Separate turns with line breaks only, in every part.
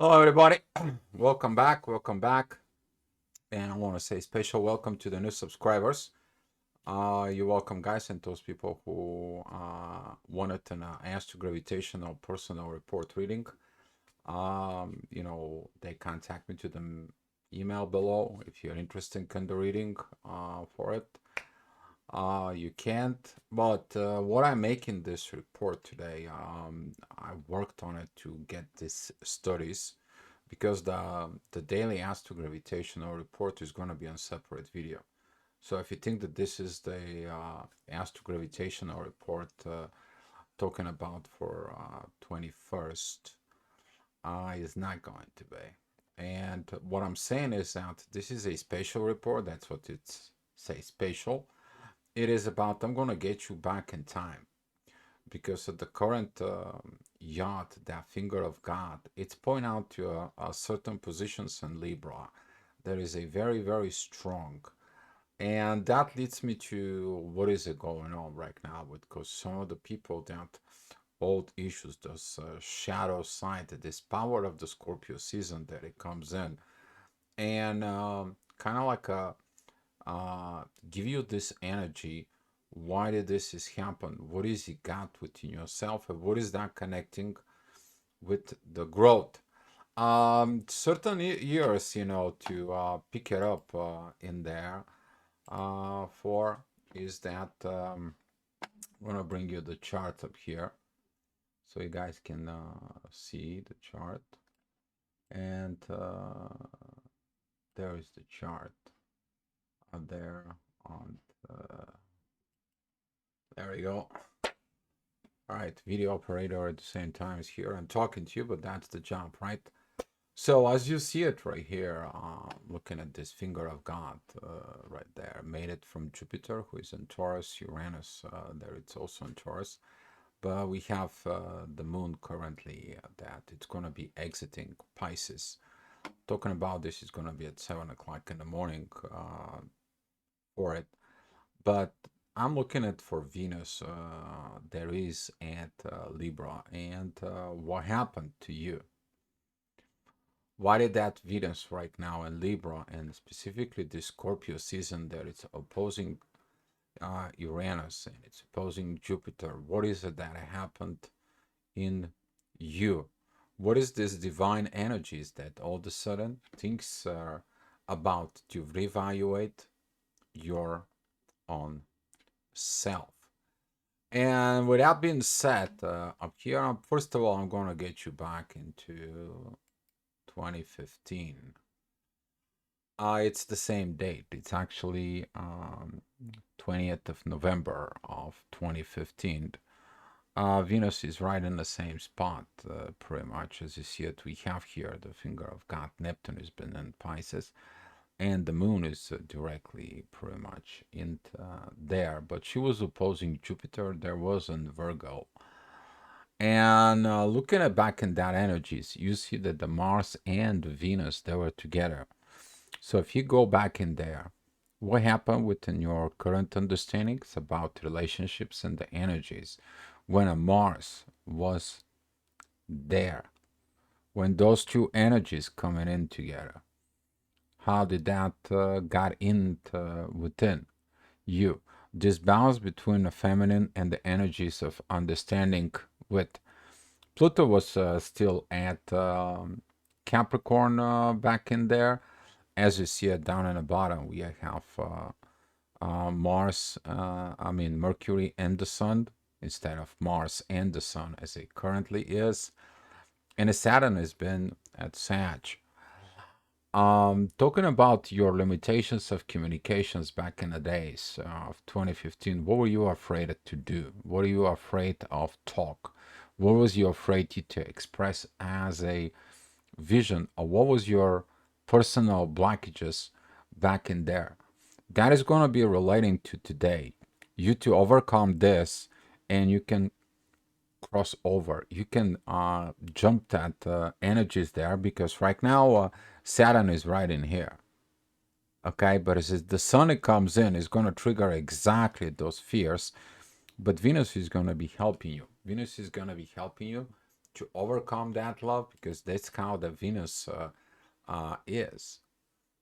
Hello, everybody. Welcome back. Welcome back. And I want to say special welcome to the new subscribers. You're welcome, guys, and those people who wanted an Astro-Gravitational personal report reading. They contact me to the email below if you're interested in the reading for it. You can't, but what I'm making this report today, I worked on it to get these studies because the daily astro-gravitational report is going to be on separate video. So if you think that this is the astro-gravitational report talking about for 21st, is not going to be. And what I'm saying is that this is a spatial report. That's what it's say spatial. It is about I'm going to get you back in time because of the current yacht, that finger of God, it's pointing out to a certain positions in Libra. There is a very, very strong. And that leads me to what is it going on right now with because some of the people that old issues, those shadow side, this power of the Scorpio season that it comes in and kind of like a give you this energy. Why did this is happen? What is it got within yourself? And what is that connecting with the growth? Certain years, to pick it up in there for is that I'm gonna bring you the chart up here so you guys can see the chart. And there is the chart there on the, there we go. All right, video operator at the same time is here. I'm talking to you, but that's the job, right? So as you see it right here, looking at this finger of God right there, made it from Jupiter, who is in Taurus, Uranus, there it's also in Taurus. But we have the moon currently that it's going to be exiting Pisces. Talking about this is going to be at 7 o'clock in the morning for it. But I'm looking at for Venus. There is at Libra, and what happened to you? Why did that Venus right now in Libra, and specifically this Scorpio season that it's opposing Uranus and it's opposing Jupiter? What is it that happened in you? What is this divine energies that all of a sudden things are about to reevaluate your own self? And with that being said, up here, first of all, I'm going to get you back into 2015. It's the same date. It's actually 20th of November of 2015. Venus is right in the same spot, pretty much as you see it. We have here the finger of God. Neptune has been in Pisces, and the moon is directly pretty much in there. But she was opposing Jupiter. There was in Virgo. And looking at back in that energies, you see that the Mars and Venus, they were together. So if you go back in there, what happened within your current understandings about relationships and the energies when a Mars was there, when those two energies coming in together? How did that got into within you? This balance between the feminine and the energies of understanding with Pluto was still at Capricorn back in there. As you see it down in the bottom, we have Mars, Mercury and the Sun instead of Mars and the Sun as it currently is. And the Saturn has been at Sag. Talking about your limitations of communications back in the days of 2015, what were you afraid to do? What are you afraid of talk? What was you afraid to express as a vision? Or what was your personal blockages back in there? That is going to be relating to today. You to overcome this and you can cross over. You can jump that energies there because right now Saturn is right in here. Okay, but as the sun it comes in, is going to trigger exactly those fears. But Venus is going to be helping you. Venus is going to be helping you to overcome that, love, because that's how the Venus is.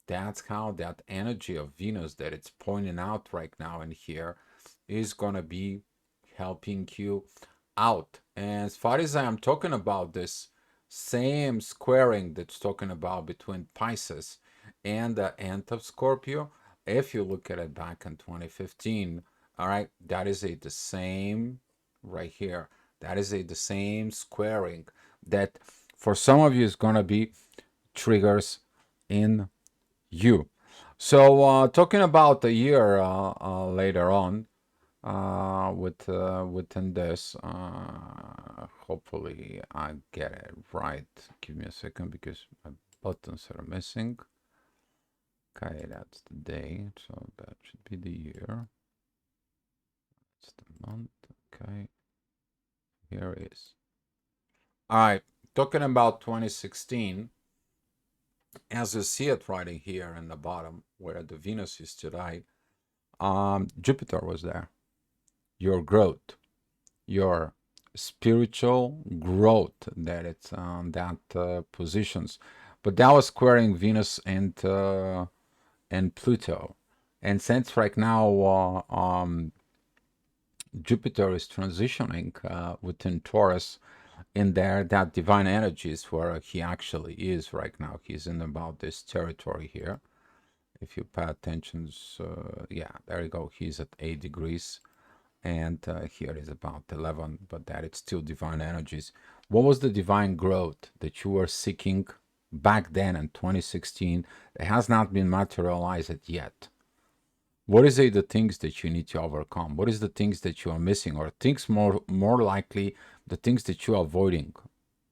That's how that energy of Venus that it's pointing out right now in here is going to be helping you out. And as far as I'm talking about this same squaring that's talking about between Pisces and the end of Scorpio, if you look at it back in 2015, all right, that is the same right here. That is the same squaring that for some of you is going to be triggers in you. So talking about the year later on, within this, hopefully I get it right. Give me a second because my buttons are missing. Okay, that's the day, so that should be the year. That's the month. Okay, here it is. All right, talking about 2016, as you see it right here in the bottom where the Venus is today, Jupiter was there. Your growth, your spiritual growth, that it's on that positions. But that was squaring Venus and Pluto. And since right now Jupiter is transitioning within Taurus, in there, that divine energy is where he actually is right now. He's in about this territory here. If you pay attention, yeah, there you go. He's at 8 degrees. And here is about 11, but that it's still divine energies. What was the divine growth that you were seeking back then in 2016 that has not been materialized yet? What is it, the things that you need to overcome? What is the things that you are missing, or things more likely the things that you are avoiding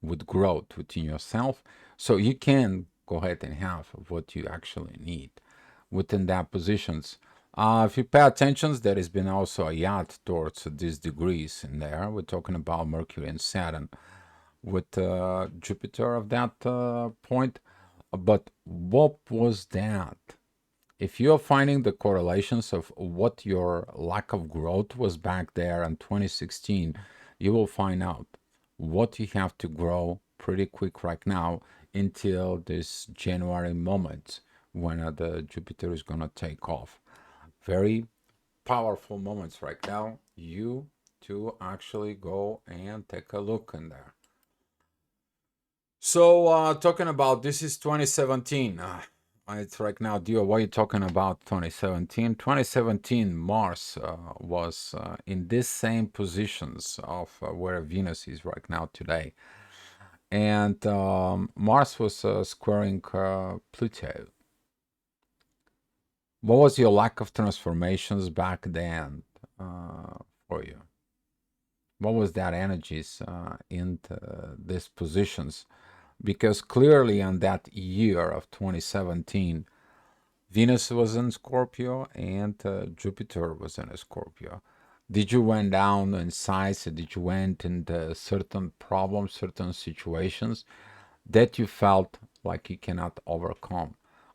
with growth within yourself, so you can go ahead and have what you actually need within that positions. If you pay attention, there has been also a yacht towards these degrees in there. We're talking about Mercury and Saturn with Jupiter of that point. But what was that? If you're finding the correlations of what your lack of growth was back there in 2016, you will find out what you have to grow pretty quick right now until this January moment when the Jupiter is going to take off. Very powerful moments right now. You to actually go and take a look in there. So talking about this is 2017. It's right now, Dio. What are you talking about? 2017. 2017, Mars was in this same positions of where Venus is right now today, and Mars was squaring Pluto. What was your lack of transformations back then for you? What was that energies into these positions? Because clearly on that year of 2017, Venus was in Scorpio and Jupiter was in a Scorpio. Did you went down in size? Did you went into certain problems, certain situations that you felt like you cannot overcome?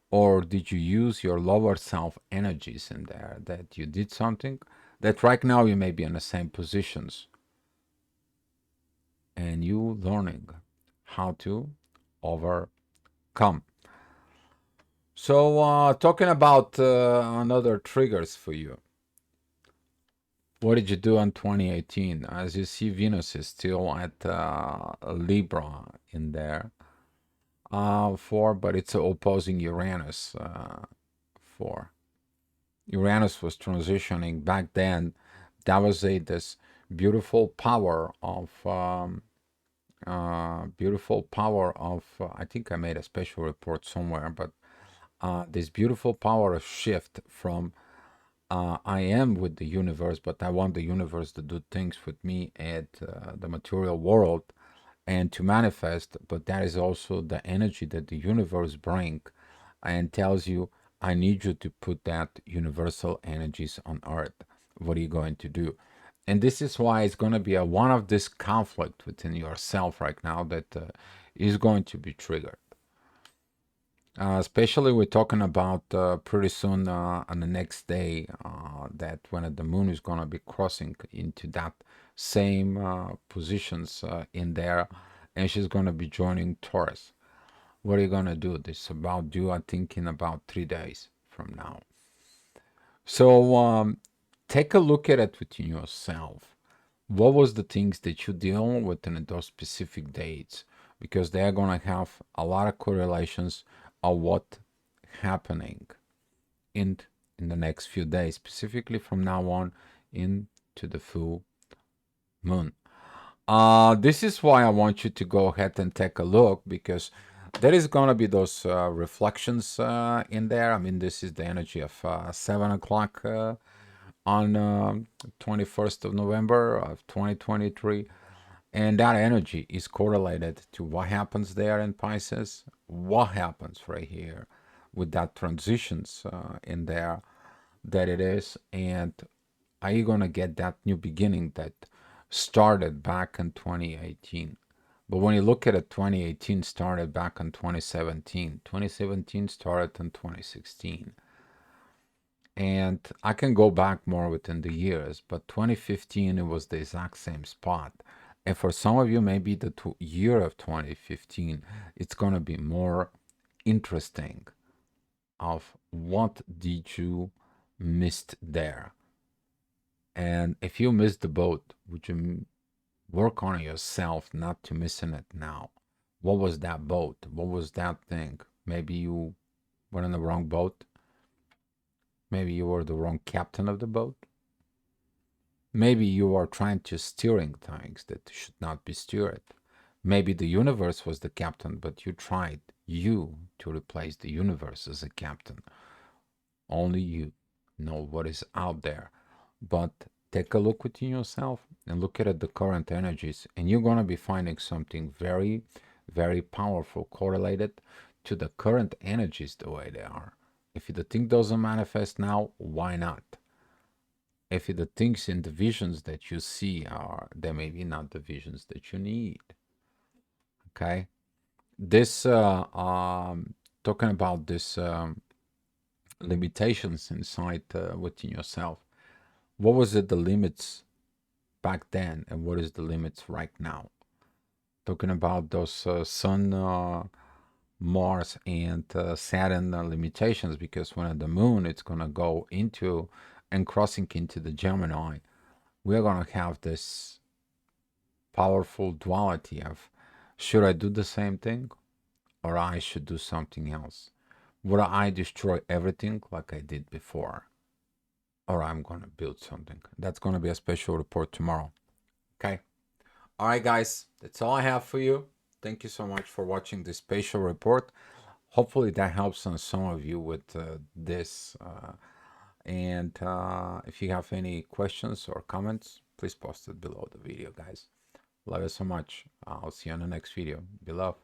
Or did you use your lower self energies in there that you did something that right now you may be in the same positions and you learning how to overcome? So talking about another triggers for you. What did you do in 2018? As you see, Venus is still at Libra in there. But it's opposing Uranus. For Uranus was transitioning back then. That was this beautiful power of I think I made a special report somewhere, but this beautiful power of shift from I am with the universe, but I want the universe to do things with me at the material world and to manifest. But that is also the energy that the universe brings and tells you, I need you to put that universal energies on earth. What are you going to do? And this is why it's going to be one of this conflict within yourself right now that is going to be triggered. Especially we're talking about pretty soon on the next day that when the moon is going to be crossing into that same positions in there. and she's going to be joining Taurus. What are you going to do? This is about due, I think, in about 3 days from now. So take a look at it within yourself. What was the things that you deal with in those specific dates? Because they are going to have a lot of correlations of what happening in in the next few days, specifically from now on into the full moon. This is why I want you to go ahead and take a look, because there is going to be those reflections in there. I mean, this is the energy of 7 o'clock on 21st of November of 2023. And that energy is correlated to what happens there in Pisces, what happens right here with that transitions in there that it is, and are you going to get that new beginning that started back in 2018? But when you look at it, 2018 started back in 2017. 2017 started in 2016. And I can go back more within the years, but 2015, it was the exact same spot. And for some of you, maybe the year of 2015, it's going to be more interesting of what did you missed there. And if you missed the boat, would you work on yourself not to missing it now? What was that boat? What was that thing? Maybe you were in the wrong boat. Maybe you were the wrong captain of the boat. Maybe you are trying to steering things that should not be steered. Maybe the universe was the captain, but you tried to replace the universe as a captain. Only you know what is out there. But take a look within yourself and look at the current energies, and you're going to be finding something very, very powerful correlated to the current energies the way they are. If the thing doesn't manifest now, why not? If the things in the visions that you see are, they may be not the visions that you need. Okay? This, talking about this limitations inside within yourself, what was it the limits back then and what is the limits right now? Talking about those sun, Mars, and Saturn limitations, because when the moon it's going to go into and crossing into the Gemini, we're going to have this powerful duality of, should I do the same thing or I should do something else? Would I destroy everything like I did before, or I'm going to build something? That's going to be a special report tomorrow. Okay. All right, guys, that's all I have for you. Thank you so much for watching this spatial report. Hopefully that helps on some of you with this. And if you have any questions or comments, please post it below the video, guys. Love you so much. I'll see you on the next video. Be love.